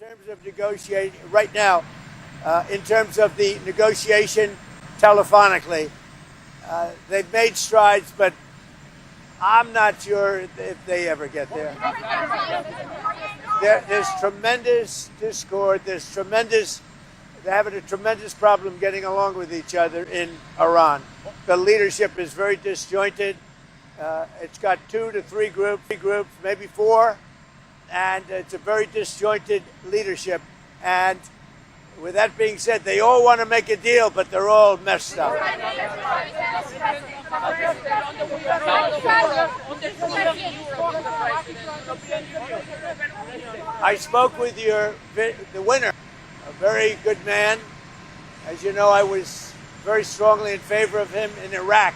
terms of negotiating right now, in terms of the negotiation telephonically, they've made strides, but I'm not sure if they ever get there. There's tremendous discord. They're having a tremendous problem getting along with each other in Iran. The leadership is very disjointed. It's got 2 to 3 groups, maybe 4, and it's a very disjointed leadership. And with that being said, they all want to make a deal, but they're all messed up. I spoke with the winner, a very good man. As you know, I was very strongly in favor of him in Iraq.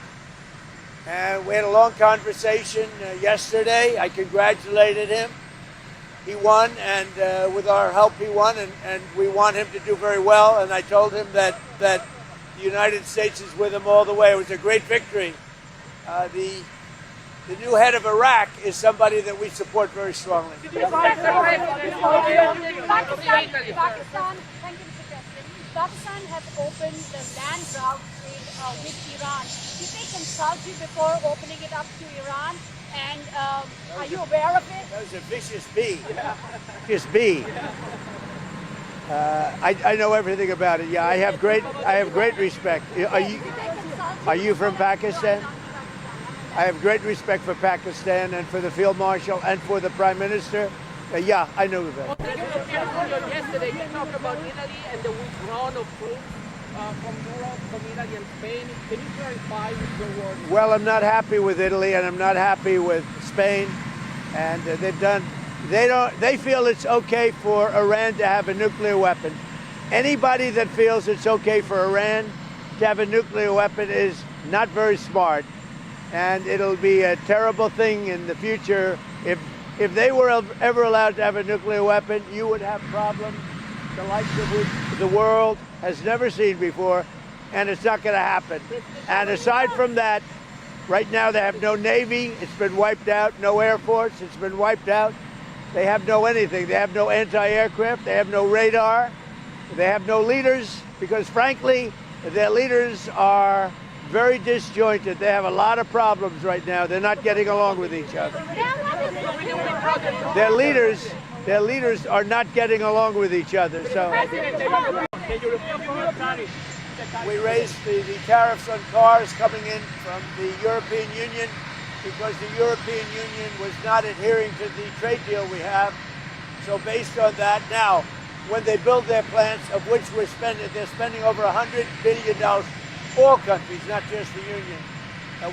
And we had a long conversation yesterday. I congratulated him. He won, and with our help, he won, and we want him to do very well. And I told him that the United States is with him all the way. It was a great victory. The new head of Iraq is somebody that we support very strongly. Pakistan has opened the land route with Iran. Did they consult you before opening it up to Iran? And are you aware of it? That was a vicious bee. Vicious bee. I know everything about it. Yeah, I have great respect. Are you from Pakistan? I have great respect for Pakistan and for the Field Marshal and for the Prime Minister. Yeah, I know that. Yesterday, you talked about Italy and the withdrawal of troops from Europe, from Italy and Spain. Can you clarify with your words? Well, I'm not happy with Italy, and I'm not happy with Spain. And they feel it's okay for Iran to have a nuclear weapon. Anybody that feels it's okay for Iran to have a nuclear weapon is not very smart. And it'll be a terrible thing in the future. If they were ever allowed to have a nuclear weapon, you would have problems the likes of which the world has never seen before, and it's not going to happen. And aside from that, right now they have no Navy. It's been wiped out. No Air Force. It's been wiped out. They have no anything. They have no anti-aircraft. They have no radar. They have no leaders because, frankly, their leaders are very disjointed. They have a lot of problems right now. They're not getting along with each other. Their leaders are not getting along with each other. So we raised the tariffs on cars coming in from the European Union because the European Union was not adhering to the trade deal we have. So based on that, now when they build their plants, of which they're spending over $100 billion. All countries, not just the Union.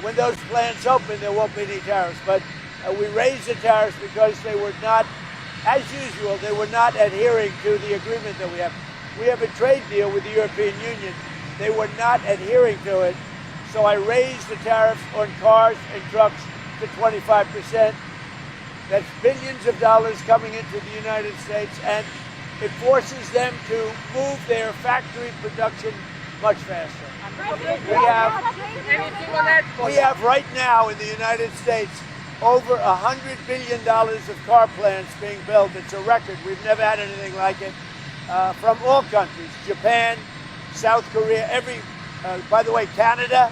When those plants open, there won't be any tariffs. But we raised the tariffs because they were not, as usual, they were not adhering to the agreement that we have. We have a trade deal with the European Union. They were not adhering to it. So I raised the tariffs on cars and trucks to 25%. That's billions of dollars coming into the United States, and it forces them to move their factory production much faster. We have right now in the United States over $100 billion of car plants being built. It's a record. We've never had anything like it from all countries. Japan, South Korea, by the way, Canada,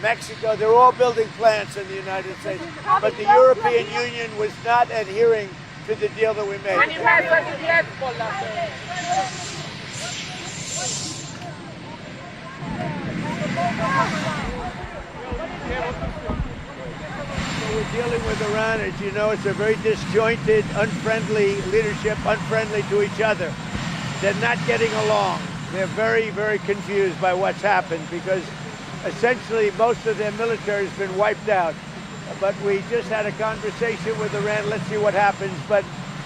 Mexico, they're all building plants in the United States. But the European Union was not adhering to the deal that we made. So we're dealing with Iran. As you know, it's a very disjointed, unfriendly leadership, unfriendly to each other. They're not getting along. They're very, very confused by what's happened because essentially most of their military has been wiped out. But we just had a conversation with Iran. Let's see what happens. But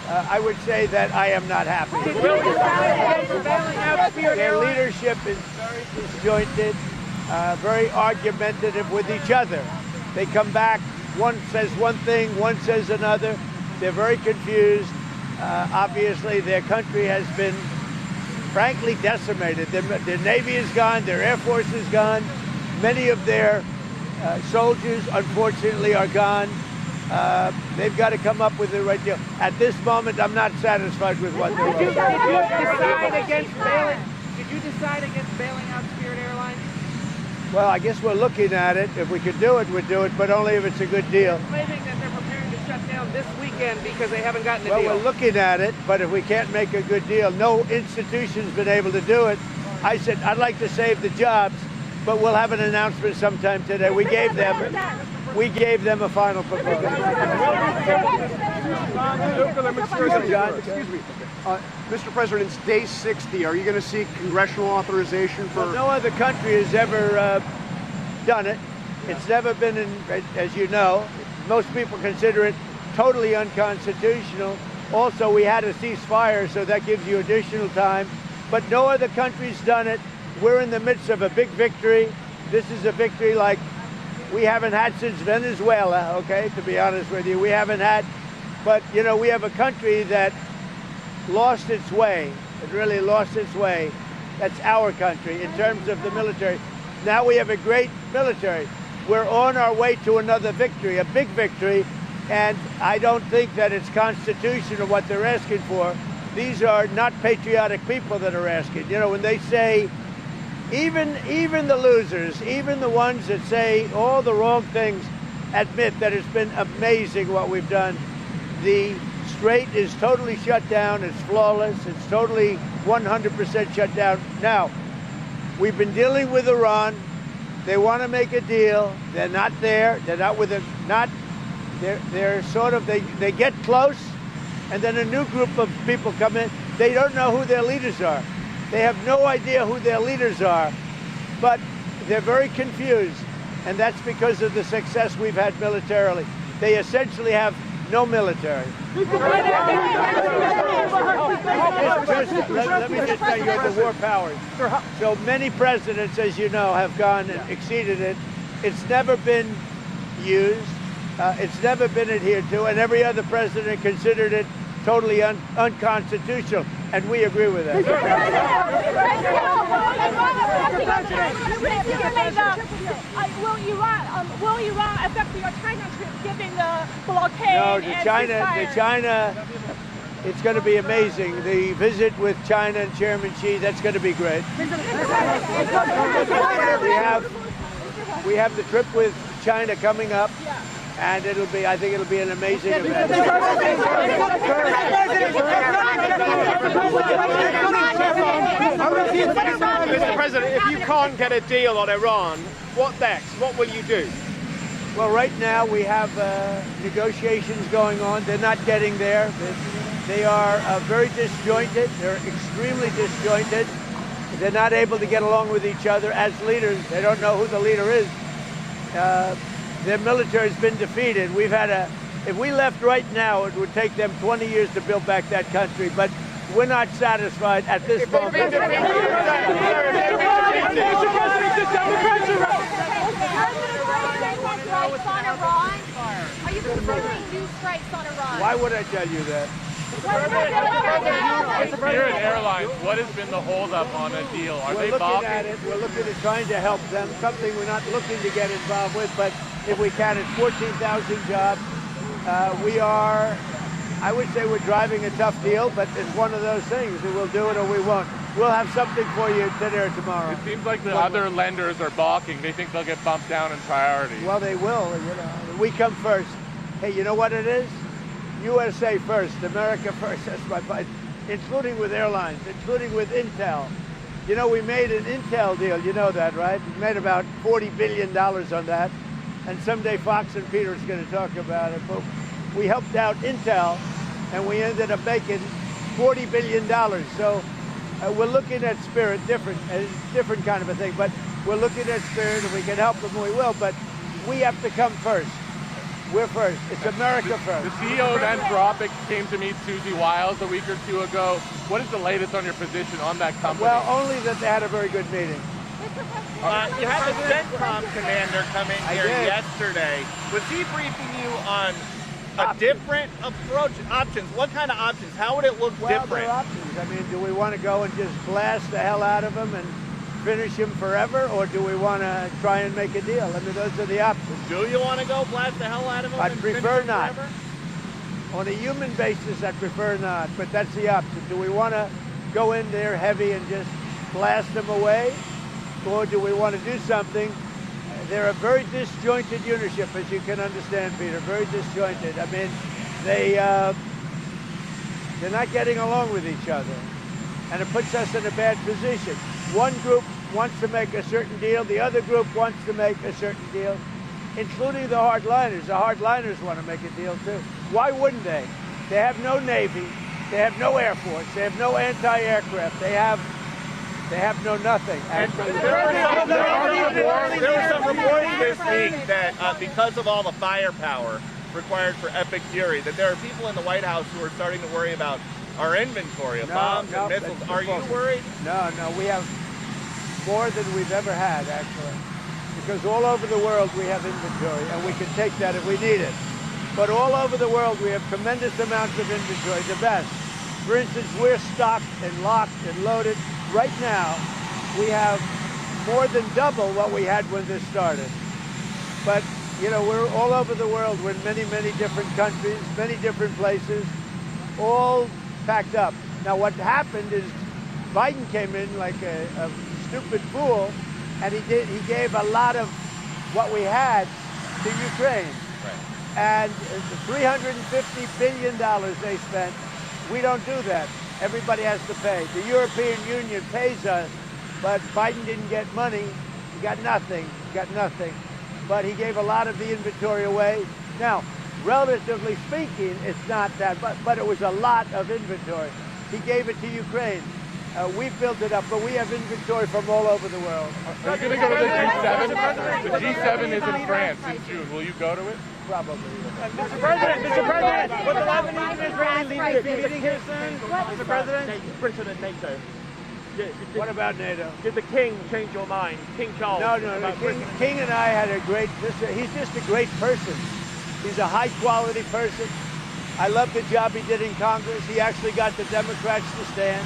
I would say that I am not happy. Their leadership is very disjointed. Very argumentative with each other. They come back, one says one thing, one says another. They're very confused. Obviously, their country has been, frankly, decimated. Their Navy is gone, their Air Force is gone. Many of their soldiers, unfortunately, are gone. They've got to come up with the right deal. At this moment, I'm not satisfied with what they're Did you doing. decide against bailing? Did you decide against bailing out Spirit Airlines? Well, I guess we're looking at it. If we could do it, we'd do it, but only if it's a good deal. Claiming that they're preparing to shut down this weekend because they haven't gotten a Well, deal. we're looking at it, but if we can't make a good deal, no institution's been able to do it. I said, I'd like to save the jobs, but we'll have an announcement sometime today. We gave them a final proposal. Excuse me. Mr. President, it's day 60. Are you going to seek congressional authorization for... Well, no other country has ever done it. It's never been, as you know, most people consider it totally unconstitutional. Also, we had a ceasefire, so that gives you additional time. But no other country's done it. We're in the midst of a big victory. This is a victory like we haven't had since Venezuela, okay, to be honest with you. We haven't had, but, you know, we have a country that lost its way. It really lost its way. That's our country in terms of the military. Now we have a great military. We're on our way to another victory, a big victory, and I don't think that it's constitutional what they're asking for. These are not patriotic people that are asking. You know, when they say, even the losers, even the ones that say all the wrong things, admit that it's been amazing what we've done. The Strait is totally shut down. It's flawless. It's totally 100% shut down. Now, we've been dealing with Iran. They want to make a deal. They're not there. They're not with it. They're sort of, they get close, and then a new group of people come in. They don't know who their leaders are. They have no idea who their leaders are, but they're very confused, and that's because of the success we've had militarily. They essentially have no military. Let me just tell you, the war powers. So many presidents, as you know, have gone and exceeded it. It's never been used. It's never been adhered to, and every other president considered it totally unconstitutional, and we agree with that. Will Iran affect your China trip given the blockade? No, the China, it's going to be amazing. The visit with China and Chairman Xi, that's going to be great. We have the trip with China coming up. And I think it'll be an amazing event. Mr. President, if you can't get a deal on Iran, what next? What will you do? Well, right now we have negotiations going on. They're not getting there. They are very disjointed. They're extremely disjointed. They're not able to get along with each other as leaders. They don't know who the leader is. Their military has been defeated. If we left right now, it would take them 20 years to build back that country, but we're not satisfied at this moment. Are you considering new strikes on Iran? Why would I tell you that? Spirit Airlines, what has been the holdup on a deal? Are they balking? We're looking at it. We're looking at trying to help them, something we're not looking to get involved with, but if we can, it's 14,000 jobs. I would say we're driving a tough deal, but it's one of those things. We'll do it or we won't. We'll have something for you today or tomorrow. It seems like the other lenders are balking. They think they'll get bumped down in priority. Well, they will. You know, we come first. Hey, you know what it is? USA first, America first. That's my point. Including with airlines, including with Intel. You know, we made an Intel deal. You know that, right? We made about $40 billion on that. And someday Fox and Peter is going to talk about it. But we helped out Intel, and we ended up making $40 billion. So we're looking at Spirit, different kind of a thing. But we're looking at Spirit. If we can help them, we will. But we have to come first. We're first. It's America first. The CEO of Anthropic came to meet Susie Wiles a week or two ago. What is the latest on your position on that company? Well, only that they had a very good meeting. You had the CENTCOM commander come in here yesterday. Was he briefing you on a different approach, options? What kind of options? How would it look different? There are options. I mean, do we want to go and just blast the hell out of them and finish him forever, or do we want to try and make a deal? I mean, those are the options. Do you want to go blast the hell out of him? I'd and finish prefer him not. forever? On a human basis, I'd prefer not, but that's the option. Do we want to go in there heavy and just blast them away, or do we want to do something? They're a very disjointed unitship, as you can understand, Peter, very disjointed. I mean, they're not getting along with each other, and it puts us in a bad position. One group wants to make a certain deal, the other group wants to make a certain deal, including the hardliners. The hardliners want to make a deal too. Why wouldn't they? They have no Navy, they have no Air Force, they have no anti-aircraft, they have no nothing. There was some reporting this week that because of all the firepower required for Epic Fury, that there are people in the White House who are starting to worry about our inventory of bombs and missiles. Are you worried? No, we have more than we've ever had, actually. Because all over the world we have inventory, and we can take that if we need it. But all over the world we have tremendous amounts of inventory, the best. For instance, we're stocked and locked and loaded. Right now, we have more than double what we had when this started. But, you know, we're all over the world. We're in many, many different countries, many different places, all packed up. Now, what happened is Biden came in like a stupid fool, and he gave a lot of what we had to Ukraine. Right. And the $350 billion they spent, we don't do that. Everybody has to pay. The European Union pays us, but Biden didn't get money. He got nothing. But he gave a lot of the inventory away. Now, relatively speaking, it's not that, but it was a lot of inventory. He gave it to Ukraine. We built it up, but we have inventory from all over the world. Are you going to go to the G7? The G7 is in France in June. Will you go to it? Probably. Mr. President, will the Lebanese and Israeli leaders be meeting here soon? Mr. President? President NATO. What about NATO? Did the king change your mind? King Charles? No. King and I had a great, he's just a great person. He's a high quality person. I love the job he did in Congress. He actually got the Democrats to stand.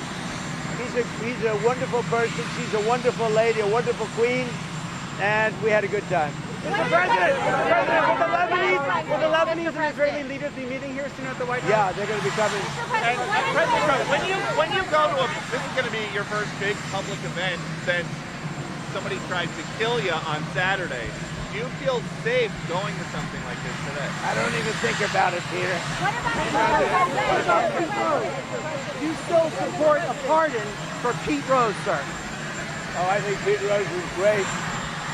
He's a wonderful person. She's a wonderful lady, a wonderful queen, and we had a good time. Mr. President, will the Lebanese and Israeli leaders be meeting here soon at the White House? Yeah, they're going to be coming. And President Trump, when you go to this is going to be your first big public event since somebody tried to kill you on Saturday. Do you feel safe going to something like this today? I don't even think about it, Peter. Do you still support a pardon for Pete Rose, sir? Oh, I think Pete Rose was great.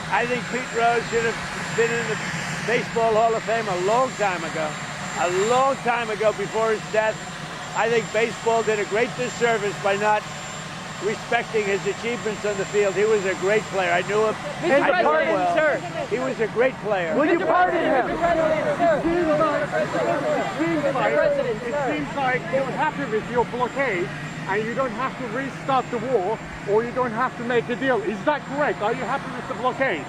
I think Pete Rose should have been in the Baseball Hall of Fame a long time ago. A long time ago, before his death. I think baseball did a great disservice by not respecting his achievements on the field. He was a great player. I knew him. I knew him well. Sir. He was a great player. Will you pardon him? It seems like you're happy with your blockade and you don't have to restart the war or you don't have to make a deal. Is that correct? Are you happy with the blockade?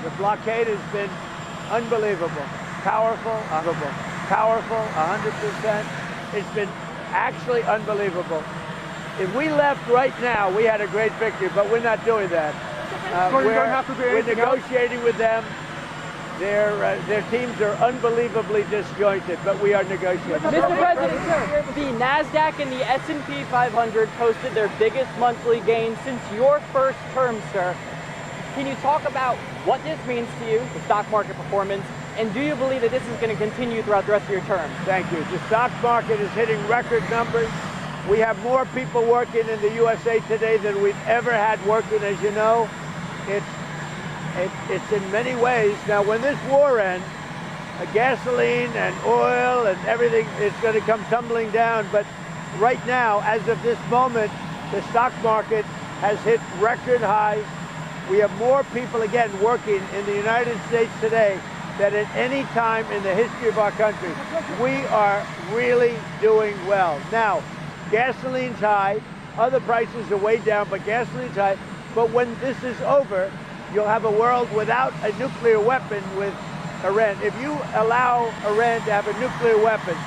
The blockade has been unbelievable. Powerful, 100%. It's been actually unbelievable. If we left right now, we had a great victory, but we're not doing that. So you don't have to do we're anything negotiating with them. Their teams are unbelievably disjointed, but we are negotiating. Mr. President, sir, the NASDAQ and the S&P 500 posted their biggest monthly gain since your first term, sir. Can you talk about what this means to you, the stock market performance, and do you believe that this is going to continue throughout the rest of your term? Thank you. The stock market is hitting record numbers. We have more people working in the USA today than we've ever had working, as you know. It's in many ways. Now, when this war ends, gasoline and oil and everything is going to come tumbling down. But right now, as of this moment, the stock market has hit record highs. We have more people, again, working in the United States today than at any time in the history of our country. We are really doing well. Now, gasoline's high, other prices are way down, but gasoline's high. But when this is over, you'll have a world without a nuclear weapon with Iran. If you allow Iran to have a nuclear weapon,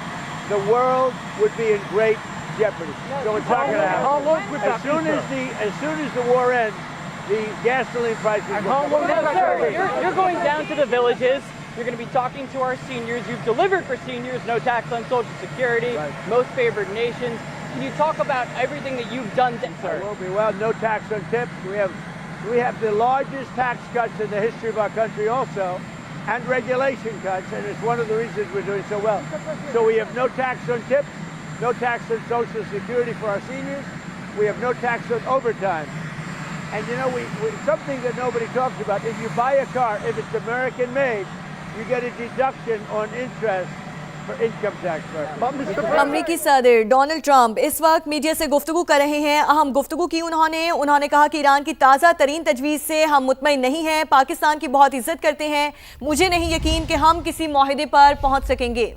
the world would be in great jeopardy. So it's not going to happen. As soon as the war ends, the gasoline prices will come No, down. sir, you're going down to the villages. You're going to be talking to our seniors. You've delivered for seniors, no tax on Social Security, most favored nations. Can you talk about everything that you've done, sir? Will be well. No tax on tips. We have the largest tax cuts in the history of our country, also, and regulation cuts, and it's one of the reasons we're doing so well. So we have no tax on tips, no tax on Social Security for our seniors. We have no tax on overtime. And you know, something that nobody talks about, if you buy a car, if it's American made, you get a deduction on interest for income tax purposes. अमरीकी सदर Donald Trump इस वक्त media से गुफ्तगू कर रहे हैं। अहम गुफ्तगू की उन्होंने कहा कि ईरान की ताज़ा तरीन तजवीज़ से हम मुतमईन नहीं हैं, पाकिस्तान की बहुत इज्जत करते हैं, मुझे नहीं यकीन कि हम किसी मुआहदे पर पहुंच सकेंगे।